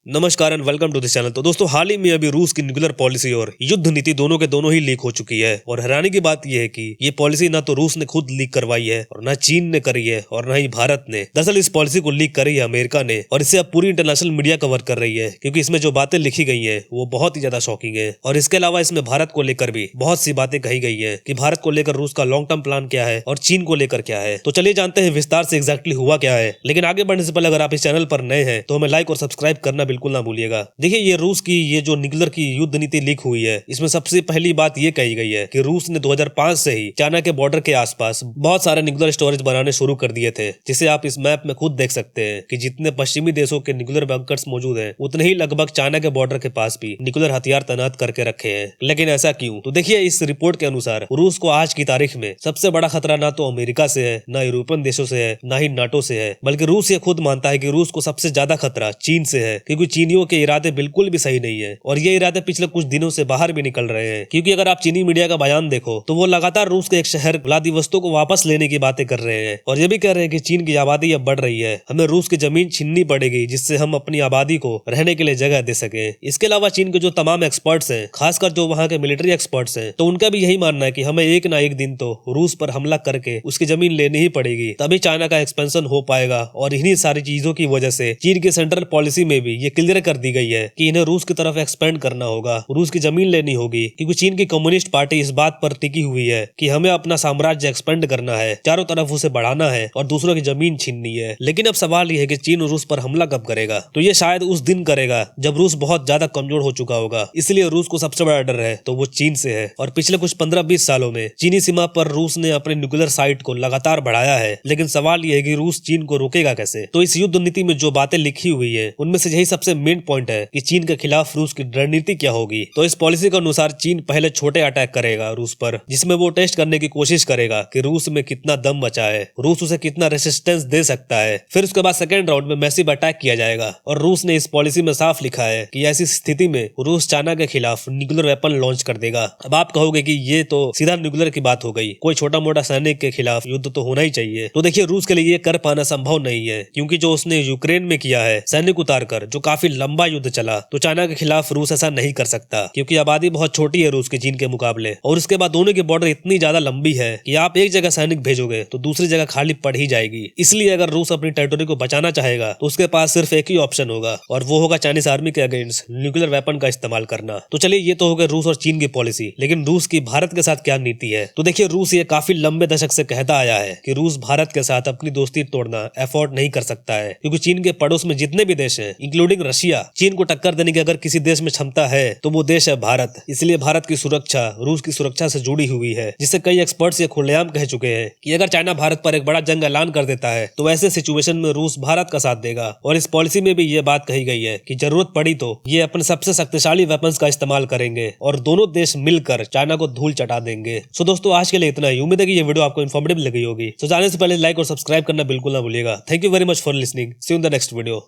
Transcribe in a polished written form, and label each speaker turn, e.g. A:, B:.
A: नमस्कार and welcome to this channel. तो दोस्तों, हाल ही में अभी रूस की न्यूक्लियर पॉलिसी और युद्ध नीति दोनों के दोनों ही लीक हो चुकी है। और हैरानी की बात यह है कि ये पॉलिसी ना तो रूस ने खुद लीक करवाई है और ना चीन ने करी है और ना ही भारत ने। दरअसल इस पॉलिसी को लीक करी है अमेरिका ने और इसे अब पूरी इंटरनेशनल मीडिया कवर कर रही है, क्योंकि इसमें जो बातें लिखी गई है वो बहुत ही ज्यादा शॉकिंग है। और इसके अलावा इसमें भारत को लेकर भी बहुत सी बातें कही गई है कि भारत को लेकर रूस का लॉन्ग टर्म प्लान क्या है और चीन को लेकर क्या है। तो चलिए जानते हैं विस्तार से एग्जैक्टली हुआ क्या है। लेकिन आगे बढ़ने से पहले अगर आप इस चैनल पर नए हैं तो हमें लाइक और सब्सक्राइब करना बिल्कुल ना भूलिएगा। देखिए, ये रूस की ये जो न्यूक्लियर की युद्ध नीति लीक हुई है, इसमें सबसे पहली बात ये कही गई है कि रूस ने 2005 से ही चाइना के बॉर्डर के आसपास बहुत सारे न्यूक्लियर स्टोरेज बनाने शुरू कर दिए थे, जिसे आप इस मैप में खुद देख सकते हैं कि जितने पश्चिमी देशों के न्यूक्लियर बंकर्स मौजूद हैं, उतने ही लगभग चाइना के बॉर्डर के पास भी न्यूक्लियर हथियार तैनात करके रखे हैं। लेकिन ऐसा क्यों? तो देखिए, इस रिपोर्ट के अनुसार रूस को आज की तारीख में सबसे बड़ा खतरा ना तो अमेरिका से है, ना यूरोपियन देशों से है, ना ही नाटो से है, बल्कि रूस ये खुद मानता है कि रूस को सबसे ज्यादा खतरा चीन से है, क्योंकि चीनियों के इरादे बिल्कुल भी सही नहीं है और ये इरादे पिछले कुछ दिनों से बाहर भी निकल रहे हैं। क्योंकि अगर आप चीनी मीडिया का बयान देखो तो वो लगातार रूस के एक शहर व्लादिवोस्तोक को वापस लेने की बातें कर रहे हैं और ये भी कह रहे हैं कि चीन की आबादी अब बढ़ रही है, हमें रूस की जमीन छीननी पड़ेगी जिससे हम अपनी आबादी को रहने के लिए जगह दे सके। इसके अलावा चीन के जो तमाम एक्सपर्ट्स हैं, खासकर जो वहाँ के मिलिट्री एक्सपर्ट्स हैं, तो उनका भी यही मानना है कि हमें एक ना एक दिन तो रूस पर हमला करके उसकी जमीन लेनी ही पड़ेगी, तभी चाइना का एक्सपेंशन हो पाएगा। और इन्हीं सारी चीजों की वजह से चीन की सेंट्रल पॉलिसी में भी ये क्लियर कर दी गई है कि इन्हें रूस की तरफ एक्सपेंड करना होगा, रूस की जमीन लेनी होगी, क्योंकि चीन की कम्युनिस्ट पार्टी इस बात पर टिकी हुई है कि हमें अपना साम्राज्य एक्सपेंड करना है, चारों तरफ उसे बढ़ाना है और दूसरों की जमीन छीननी है। लेकिन अब सवाल यह है कि चीन रूस पर हमला कब करेगा? तो ये शायद उस दिन करेगा जब रूस बहुत ज्यादा कमजोर हो चुका होगा। इसलिए रूस को सबसे बड़ा डर है तो वो चीन से है। और पिछले कुछ 15-20 सालों में चीनी सीमा पर रूस ने अपने न्यूक्लियर साइट को लगातार बढ़ाया है। लेकिन सवाल यह है कि रूस चीन को रोकेगा कैसे? तो इस युद्ध नीति में जो बातें लिखी हुई है उनमें से यही सबसे मेन पॉइंट है कि चीन के खिलाफ रूस की रणनीति क्या होगी। तो इस पॉलिसी के अनुसार चीन पहले छोटे अटैक करेगा रूस पर, जिसमें वो टेस्ट करने की कोशिश करेगा कि रूस में कितना दम बचा है, रूस उसे कितना रेसिस्टेंस दे सकता है। फिर उसके बाद सेकेंड राउंड में मैसिव अटैक किया जाएगा। और रूस ने इस पॉलिसी में साफ लिखा है कि ऐसी स्थिति में रूस चाइना के खिलाफ न्यूक्लियर वेपन लॉन्च कर देगा। अब आप कहोगे कि ये तो सीधा न्यूक्लियर की बात हो गई, कोई छोटा मोटा सैनिक के खिलाफ युद्ध तो होना ही चाहिए। तो देखिए, रूस के लिए ये कर पाना संभव नहीं है, क्योंकि जो उसने यूक्रेन में किया है सैनिक उतारकर, जो काफी लंबा युद्ध चला, तो चाइना के खिलाफ रूस ऐसा नहीं कर सकता, क्योंकि आबादी बहुत छोटी है रूस की चीन के मुकाबले। और उसके बाद दोनों की बॉर्डर इतनी ज्यादा लंबी है कि आप एक जगह सैनिक भेजोगे तो दूसरी जगह खाली पड़ ही जाएगी। इसलिए अगर रूस अपनी टेरिटोरी को बचाना चाहेगा तो उसके पास सिर्फ एक ही ऑप्शन होगा, और वो होगा चाइनीज आर्मी के अगेंस्ट न्यूक्लियर वेपन का इस्तेमाल करना। तो चलिए, ये तो हो गया रूस और चीन की पॉलिसी। लेकिन रूस की भारत के साथ क्या नीति है? तो देखिए, रूस ये काफी लंबे दशक से कहता आया है कि रूस भारत के साथ अपनी दोस्ती तोड़ना अफोर्ड नहीं कर सकता है, क्योंकि चीन के पड़ोस में जितने भी देश हैं, इंक्लूडिंग रशिया, चीन को टक्कर देने की अगर किसी देश में क्षमता है तो वो देश है भारत। इसलिए भारत की सुरक्षा रूस की सुरक्षा से जुड़ी हुई है, जिससे कई एक्सपर्ट्स ये खुलेआम कह चुके हैं कि अगर चाइना भारत पर एक बड़ा जंग ऐलान कर देता है तो ऐसे सिचुएशन में रूस भारत का साथ देगा। और इस पॉलिसी में भी ये बात कही गई है कि जरूरत पड़ी तो ये अपने सबसे शक्तिशाली वेपन्स का इस्तेमाल करेंगे और दोनों देश मिलकर चाइना को धूल चटा देंगे। सो दोस्तों, आज के लिए इतना ही। उम्मीद है कि ये वीडियो आपको इन्फॉर्मेटिव लगी होगी। तो जाने से पहले लाइक और सब्सक्राइब करना बिल्कुल ना भूलिएगा। Thank you very much for listening. See you in the next video.